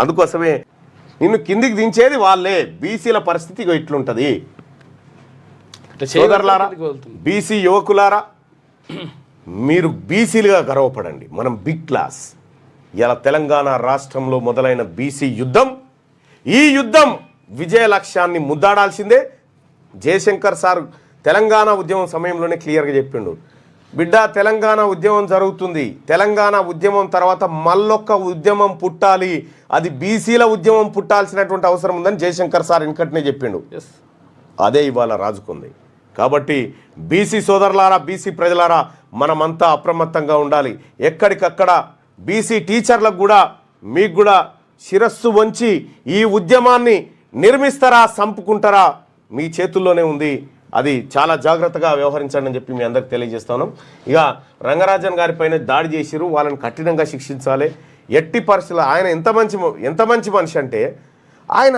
అందుకోసమే నిన్ను కిందికి దించేది వాళ్ళే. బీసీల పరిస్థితి ఇట్లుంటది. సోదరులారా, బీసీ యువకులారా, మీరు బీసీలుగా గర్వపడండి. మనం బిగ్ క్లాస్. ఇలా తెలంగాణ రాష్ట్రంలో మొదలైన బీసీ యుద్ధం, ఈ యుద్ధం విజయ లక్ష్యాన్ని ముద్దాడాల్సిందే. జయశంకర్ సార్ తెలంగాణ ఉద్యమం సమయంలోనే క్లియర్గా చెప్పిండు, బిడ్డ తెలంగాణ ఉద్యమం జరుగుతుంది, తెలంగాణ ఉద్యమం తర్వాత మళ్ళొక్క ఉద్యమం పుట్టాలి, అది బీసీల ఉద్యమం పుట్టాల్సినటువంటి అవసరం ఉందని జయశంకర్ సార్ వెనకటనే చెప్పిండు. అదే ఇవాళ రాజుకుంది. కాబట్టి బీసీ సోదరులారా, బీసీ ప్రజలారా, మనమంతా అప్రమత్తంగా ఉండాలి. ఎక్కడికక్కడ బీసీ టీచర్లకు కూడా, మీకు కూడా శిరస్సు వంచి ఈ ఉద్యమాన్ని నిర్మిస్తారా, సంపుకుంటారా, మీ చేతుల్లోనే ఉంది. అది చాలా జాగ్రత్తగా వ్యవహరించండి అని చెప్పి మీ అందరికి తెలియజేస్తాను. ఇక రంగరాజన్ గారిపైన దాడి చేసిరు, వాళ్ళని కఠినంగా శిక్షించాలి. ఎట్టి పరిస్థితుల్లో ఆయన ఎంత మంచి మనిషి అంటే, ఆయన